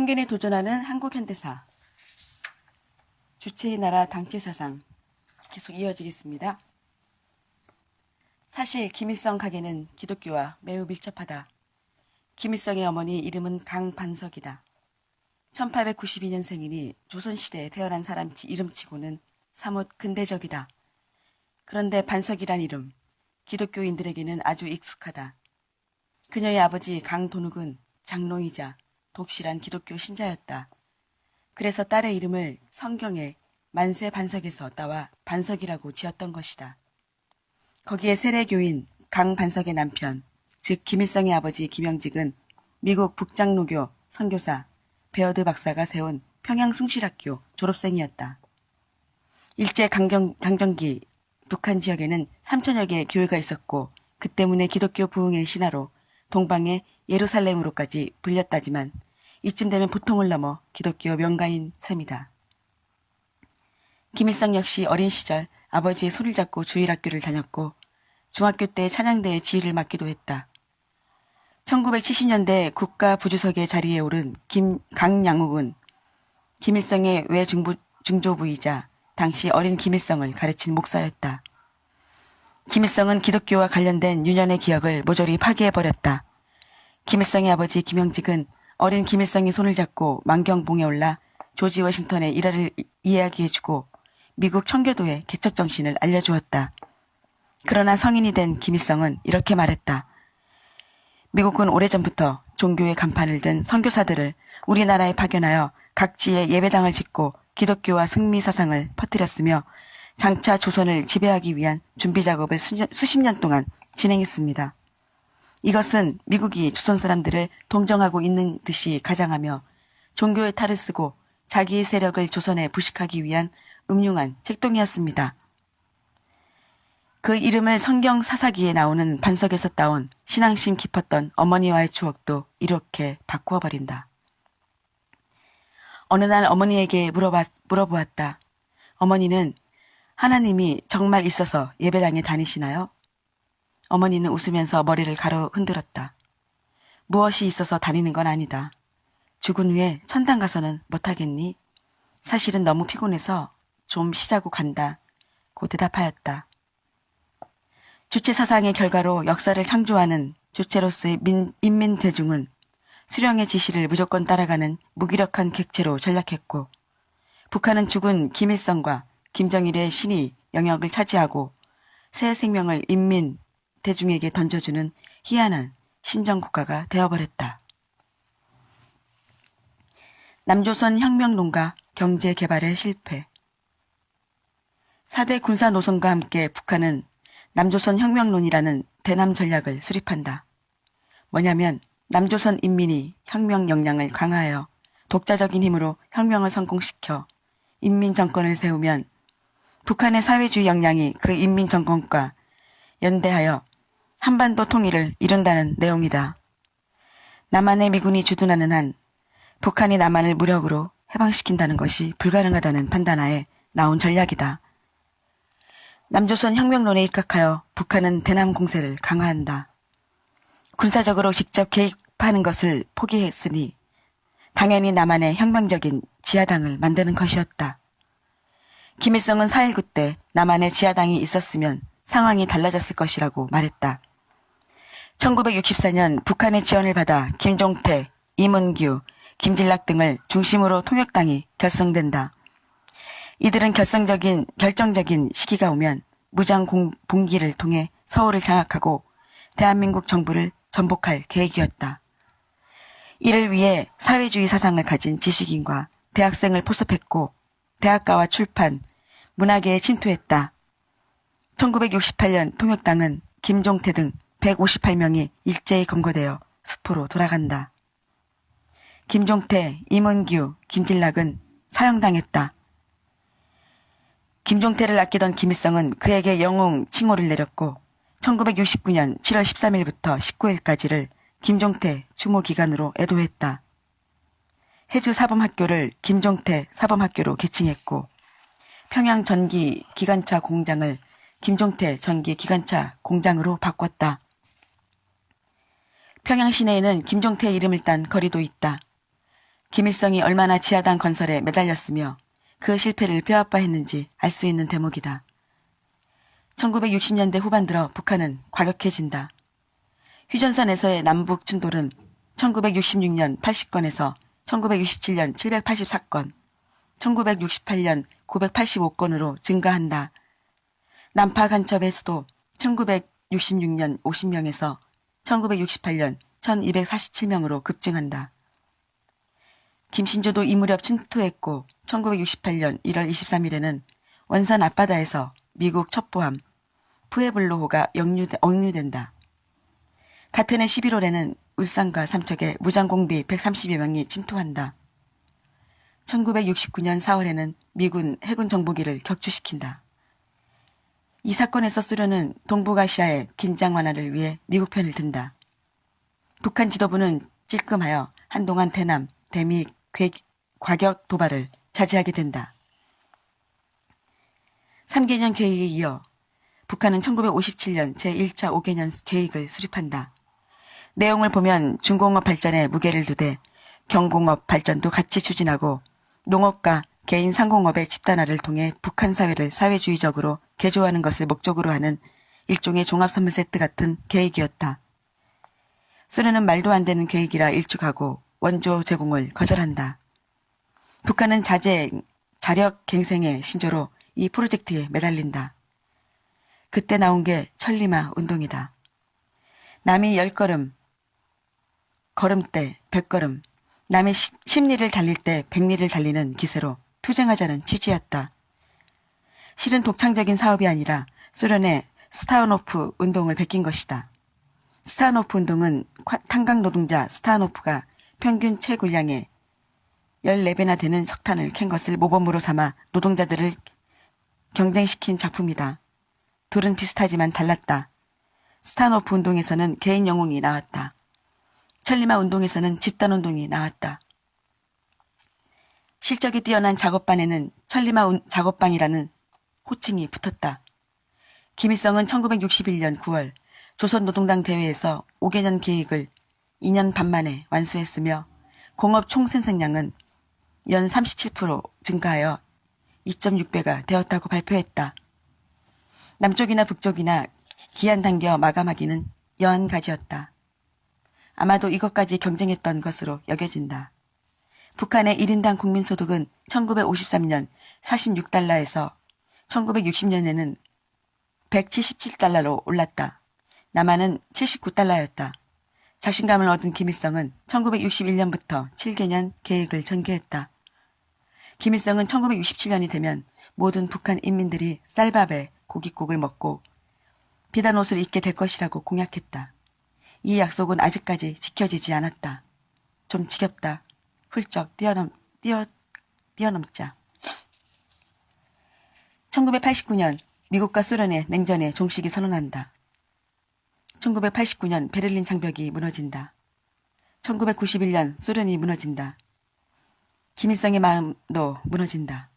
편견에 도전하는 한국 현대사. 주체의 나라 당체 사상. 계속 이어지겠습니다. 사실 김일성 가게는 기독교와 매우 밀접하다. 김일성의 어머니 이름은 강반석이다. 1892년생이니 조선시대에 태어난 사람 이름치고는 사뭇 근대적이다. 그런데 반석이란 이름, 기독교인들에게는 아주 익숙하다. 그녀의 아버지 강도둑은 장로이자 독실한 기독교 신자였다. 그래서 딸의 이름을 성경에 만세 반석에서 따와 반석이라고 지었던 것이다. 거기에 세례교인 강반석의 남편, 즉 김일성의 아버지 김영직은 미국 북장로교 선교사 베어드 박사가 세운 평양숭실학교 졸업생이었다. 일제 강점기 북한 지역에는 3천여 개의 교회가 있었고 그 때문에 기독교 부흥의 신화로 동방의 예루살렘으로까지 불렸다지만 이쯤 되면 보통을 넘어 기독교 명가인 셈이다. 김일성 역시 어린 시절 아버지의 손을 잡고 주일학교를 다녔고 중학교 때 찬양대의 지휘를 맡기도 했다. 1970년대 국가부주석의 자리에 오른 강양욱은 김일성의 외중조부이자 당시 어린 김일성을 가르친 목사였다. 김일성은 기독교와 관련된 유년의 기억을 모조리 파괴해버렸다. 김일성의 아버지 김영직은 어린 김일성이 손을 잡고 만경봉에 올라 조지 워싱턴의 일화를 이야기해주고 미국 청교도의 개척정신을 알려주었다. 그러나 성인이 된 김일성은 이렇게 말했다. 미국은 오래전부터 종교의 간판을 든 선교사들을 우리나라에 파견하여 각지에 예배당을 짓고 기독교와 승리 사상을 퍼뜨렸으며 장차 조선을 지배하기 위한 준비 작업을 수십 년 동안 진행했습니다. 이것은 미국이 조선 사람들을 동정하고 있는 듯이 가장하며 종교의 탈을 쓰고 자기의 세력을 조선에 부식하기 위한 음흉한 책동이었습니다. 그 이름을 성경 사사기에 나오는 반석에서 따온 신앙심 깊었던 어머니와의 추억도 이렇게 바꾸어 버린다. 어느 날 어머니에게 물어보았다. 어머니는 하나님이 정말 있어서 예배당에 다니시나요? 어머니는 웃으면서 머리를 가로 흔들었다. 무엇이 있어서 다니는 건 아니다. 죽은 후에 천당 가서는 못하겠니? 사실은 너무 피곤해서 좀 쉬자고 간다. 고 대답하였다. 주체사상의 결과로 역사를 창조하는 주체로서의 인민 대중은 수령의 지시를 무조건 따라가는 무기력한 객체로 전락했고 북한은 죽은 김일성과 김정일의 신이 영역을 차지하고 새 생명을 인민 대중에게 던져주는 희한한 신정국가가 되어버렸다. 남조선 혁명론과 경제개발의 실패. 4대 군사 노선과 함께 북한은 남조선 혁명론이라는 대남 전략을 수립한다. 뭐냐면 남조선 인민이 혁명 역량을 강화하여 독자적인 힘으로 혁명을 성공시켜 인민 정권을 세우면 북한의 사회주의 역량이 그 인민 정권과 연대하여 한반도 통일을 이룬다는 내용이다. 남한의 미군이 주둔하는 한 북한이 남한을 무력으로 해방시킨다는 것이 불가능하다는 판단하에 나온 전략이다. 남조선 혁명론에 입각하여 북한은 대남 공세를 강화한다. 군사적으로 직접 개입하는 것을 포기했으니 당연히 남한의 혁명적인 지하당을 만드는 것이었다. 김일성은 4.19 때 남한에 지하당이 있었으면 상황이 달라졌을 것이라고 말했다. 1964년 북한의 지원을 받아 김종태, 이문규, 김진락 등을 중심으로 통역당이 결성된다. 이들은 결정적인 시기가 오면 무장 봉기를 통해 서울을 장악하고 대한민국 정부를 전복할 계획이었다. 이를 위해 사회주의 사상을 가진 지식인과 대학생을 포섭했고 대학가와 출판, 문화계에 침투했다. 1968년 통역당은 김종태 등 158명이 일제히 검거되어 수포로 돌아간다. 김종태, 이문규, 김진락은 사형당했다. 김종태를 아끼던 김일성은 그에게 영웅 칭호를 내렸고 1969년 7월 13일부터 19일까지를 김종태 추모 기간으로 애도했다. 해주 사범학교를 김종태 사범학교로 개칭했고 평양 전기 기관차 공장을 김종태 전기 기관차 공장으로 바꿨다. 평양 시내에는 김종태의 이름을 딴 거리도 있다. 김일성이 얼마나 지하당 건설에 매달렸으며 그 실패를 뼈아파했는지 알 수 있는 대목이다. 1960년대 후반 들어 북한은 과격해진다. 휴전선에서의 남북 충돌은 1966년 80건에서 1967년 784건, 1968년 985건으로 증가한다. 남파 간첩의 수도 1966년 50명에서 1968년 1247명으로 급증한다. 김신조도 이 무렵 침투했고 1968년 1월 23일에는 원산 앞바다에서 미국 첩보함 푸에블로호가 억류된다. 같은 해 11월에는 울산과 삼척에 무장공비 130여 명이 침투한다. 1969년 4월에는 미군 해군 정보기를 격추시킨다. 이 사건에서 소련은 동북아시아의 긴장 완화를 위해 미국 편을 든다. 북한 지도부는 찔끔하여 한동안 대남, 대미 과격 도발을 자제하게 된다. 3개년 계획에 이어 북한은 1957년 제1차 5개년 계획을 수립한다. 내용을 보면 중공업 발전에 무게를 두되 경공업 발전도 같이 추진하고 농업과 개인 상공업의 집단화를 통해 북한 사회를 사회주의적으로 개조하는 것을 목적으로 하는 일종의 종합선물 세트 같은 계획이었다. 소련은 말도 안 되는 계획이라 일축하고 원조 제공을 거절한다. 북한은 자력 갱생의 신조로 이 프로젝트에 매달린다. 그때 나온 게 천리마 운동이다. 남이 10걸음, 걸음대 100걸음, 남의 십리를 달릴 때 100리를 달리는 기세로 투쟁하자는 취지였다. 실은 독창적인 사업이 아니라 소련의 스타노프 운동을 베낀 것이다. 스타노프 운동은 탄광 노동자 스타노프가 평균 채굴량의 14배나 되는 석탄을 캔 것을 모범으로 삼아 노동자들을 경쟁시킨 작품이다. 둘은 비슷하지만 달랐다. 스타노프 운동에서는 개인 영웅이 나왔다. 천리마 운동에서는 집단운동이 나왔다. 실적이 뛰어난 작업반에는 천리마 작업방이라는 호칭이 붙었다. 김일성은 1961년 9월 조선노동당 대회에서 5개년 계획을 2년 반 만에 완수했으며 공업 총생산량은 연 37% 증가하여 2.6배가 되었다고 발표했다. 남쪽이나 북쪽이나 기한 당겨 마감하기는 여한가지였다. 아마도 이것까지 경쟁했던 것으로 여겨진다. 북한의 1인당 국민소득은 1953년 46달러에서 1960년에는 177달러로 올랐다. 남한은 79달러였다. 자신감을 얻은 김일성은 1961년부터 7개년 계획을 전개했다. 김일성은 1967년이 되면 모든 북한 인민들이 쌀밥에 고깃국을 먹고 비단 옷을 입게 될 것이라고 공약했다. 이 약속은 아직까지 지켜지지 않았다. 좀 지겹다. 훌쩍 뛰어넘자. 1989년 미국과 소련의 냉전에 종식이 선언한다. 1989년 베를린 장벽이 무너진다. 1991년 소련이 무너진다. 김일성의 마음도 무너진다.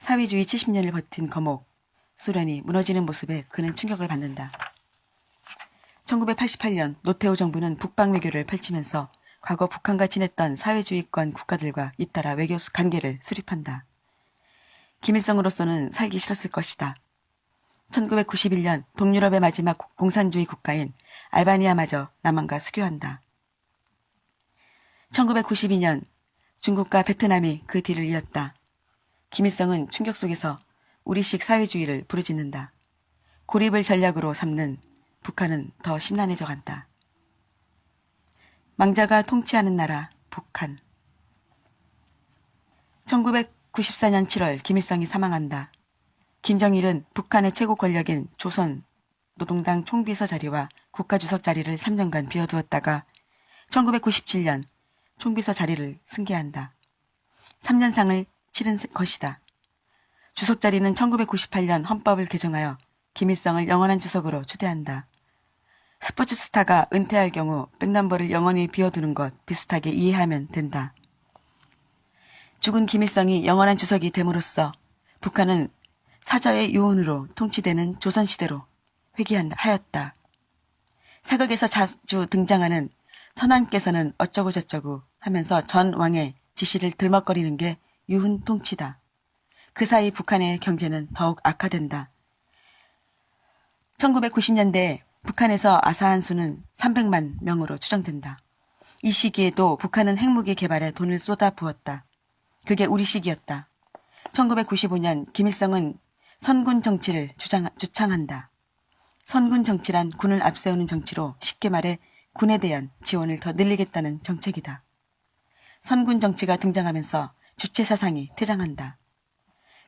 사회주의 70년을 버틴 거목 소련이 무너지는 모습에 그는 충격을 받는다. 1988년 노태우 정부는 북방 외교를 펼치면서 과거 북한과 지냈던 사회주의권 국가들과 잇따라 외교 관계를 수립한다. 김일성으로서는 살기 싫었을 것이다. 1991년 동유럽의 마지막 공산주의 국가인 알바니아마저 남한과 수교한다. 1992년 중국과 베트남이 그 뒤를 이었다. 김일성은 충격 속에서 우리식 사회주의를 부르짖는다. 고립을 전략으로 삼는 북한은 더 심란해져 간다. 망자가 통치하는 나라 북한. 1994년 7월 김일성이 사망한다. 김정일은 북한의 최고 권력인 조선 노동당 총비서 자리와 국가주석 자리를 3년간 비워두었다가 1997년 총비서 자리를 승계한다. 3년상을 치른 것이다. 주석 자리는 1998년 헌법을 개정하여 김일성을 영원한 주석으로 추대한다. 스포츠 스타가 은퇴할 경우 백넘버를 영원히 비워두는 것 비슷하게 이해하면 된다. 죽은 김일성이 영원한 주석이 됨으로써 북한은 사저의 유언으로 통치되는 조선시대로 회귀하였다. 사극에서 자주 등장하는 선왕께서는 어쩌고 저쩌고 하면서 전 왕의 지시를 들먹거리는 게 유훈통치다. 그 사이 북한의 경제는 더욱 악화된다. 1990년대 북한에서 아사한 수는 300만 명으로 추정된다. 이 시기에도 북한은 핵무기 개발에 돈을 쏟아부었다. 그게 우리 시기였다. 1995년 김일성은 선군 정치를 주창한다. 선군 정치란 군을 앞세우는 정치로 쉽게 말해 군에 대한 지원을 더 늘리겠다는 정책이다. 선군 정치가 등장하면서 주체 사상이 퇴장한다.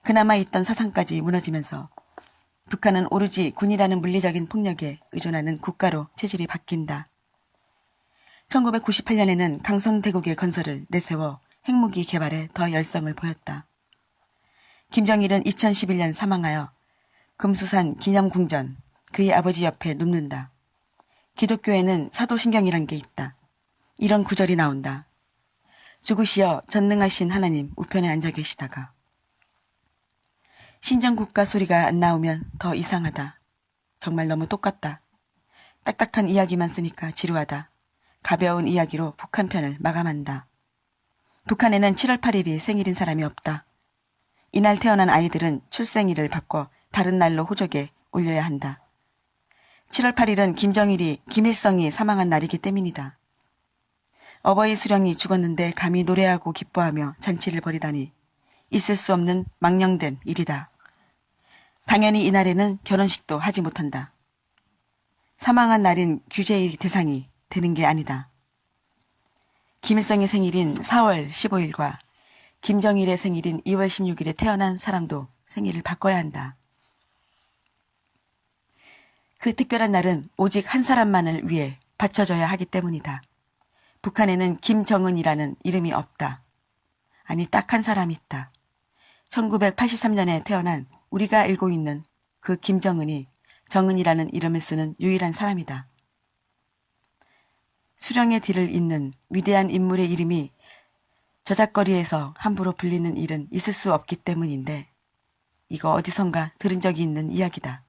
그나마 있던 사상까지 무너지면서 북한은 오로지 군이라는 물리적인 폭력에 의존하는 국가로 체질이 바뀐다. 1998년에는 강성대국의 건설을 내세워 핵무기 개발에 더 열성을 보였다. 김정일은 2011년 사망하여 금수산 기념궁전 그의 아버지 옆에 눕는다. 기독교에는 사도신경이란 게 있다. 이런 구절이 나온다. 죽으시어 전능하신 하나님 우편에 앉아 계시다가 신정국가 소리가 안 나오면 더 이상하다. 정말 너무 똑같다. 딱딱한 이야기만 쓰니까 지루하다. 가벼운 이야기로 북한 편을 마감한다. 북한에는 7월 8일이 생일인 사람이 없다. 이날 태어난 아이들은 출생일을 바꿔 다른 날로 호적에 올려야 한다. 7월 8일은 김일성이 사망한 날이기 때문이다. 어버이 수령이 죽었는데 감히 노래하고 기뻐하며 잔치를 벌이다니 있을 수 없는 망령된 일이다. 당연히 이날에는 결혼식도 하지 못한다. 사망한 날인 규제의 대상이 되는 게 아니다. 김일성의 생일인 4월 15일과 김정일의 생일인 2월 16일에 태어난 사람도 생일을 바꿔야 한다. 그 특별한 날은 오직 한 사람만을 위해 바쳐져야 하기 때문이다. 북한에는 김정은이라는 이름이 없다. 아니, 딱 한 사람이 있다. 1983년에 태어난 우리가 알고 있는 그 김정은이 정은이라는 이름을 쓰는 유일한 사람이다. 수령의 뒤를 잇는 위대한 인물의 이름이 저작거리에서 함부로 불리는 일은 있을 수 없기 때문인데 이거 어디선가 들은 적이 있는 이야기다.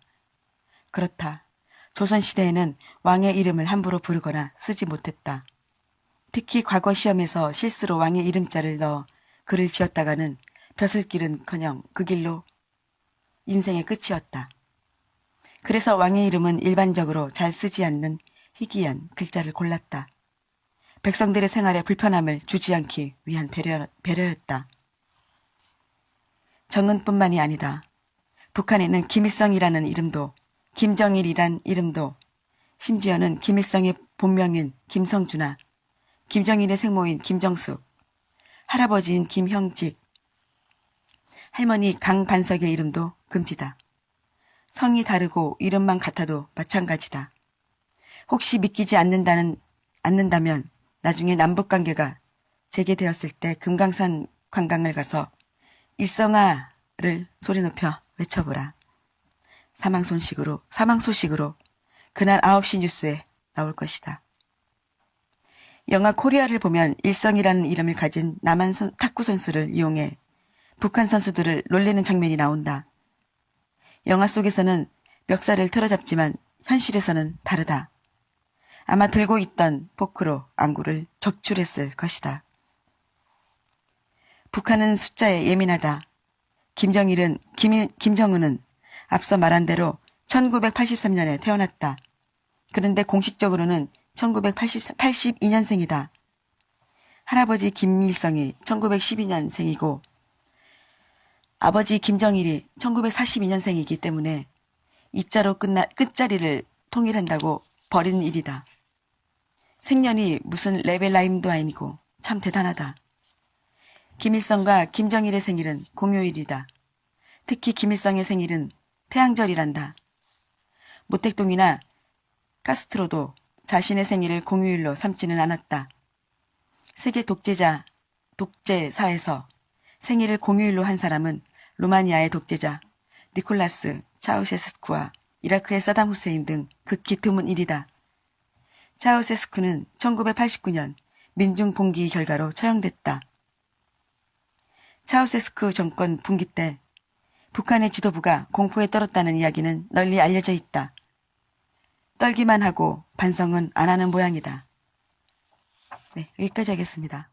그렇다. 조선시대에는 왕의 이름을 함부로 부르거나 쓰지 못했다. 특히 과거 시험에서 실수로 왕의 이름자를 넣어 글을 지었다가는 벼슬길은커녕 그 길로 인생의 끝이었다. 그래서 왕의 이름은 일반적으로 잘 쓰지 않는 희귀한 글자를 골랐다. 백성들의 생활에 불편함을 주지 않기 위한 배려였다. 정은뿐만이 아니다. 북한에는 김일성이라는 이름도 김정일이란 이름도 심지어는 김일성의 본명인 김성주나 김정일의 생모인 김정숙, 할아버지인 김형직, 할머니 강반석의 이름도 금지다. 성이 다르고 이름만 같아도 마찬가지다. 혹시 믿기지 않는다면 나중에 남북관계가 재개되었을 때 금강산 관광을 가서 일성아를 소리 높여 외쳐보라. 사망 소식으로 그날 9시 뉴스에 나올 것이다. 영화 코리아를 보면 일성이라는 이름을 가진 남한 탁구 선수를 이용해 북한 선수들을 놀리는 장면이 나온다. 영화 속에서는 멱살을 틀어잡지만 현실에서는 다르다. 아마 들고 있던 포크로 안구를 적출했을 것이다. 북한은 숫자에 예민하다. 김정은은 앞서 말한 대로 1983년에 태어났다. 그런데 공식적으로는 1982년생이다. 할아버지 김일성이 1912년생이고 아버지 김정일이 1942년생이기 때문에 이자로 끝자리를 통일한다고 벌인 일이다. 생년이 무슨 레벨 라임도 아니고 참 대단하다. 김일성과 김정일의 생일은 공휴일이다. 특히 김일성의 생일은 태양절이란다. 모택동이나 카스트로도 자신의 생일을 공휴일로 삼지는 않았다. 세계 독재사에서 생일을 공휴일로 한 사람은 루마니아의 독재자 니콜라스 차우셰스쿠와 이라크의 사담 후세인 등 극히 드문 일이다. 차우셰스쿠는 1989년 민중봉기 결과로 처형됐다. 차우셰스쿠 정권 분기 때 북한의 지도부가 공포에 떨었다는 이야기는 널리 알려져 있다. 떨기만 하고 반성은 안 하는 모양이다. 네, 여기까지 하겠습니다.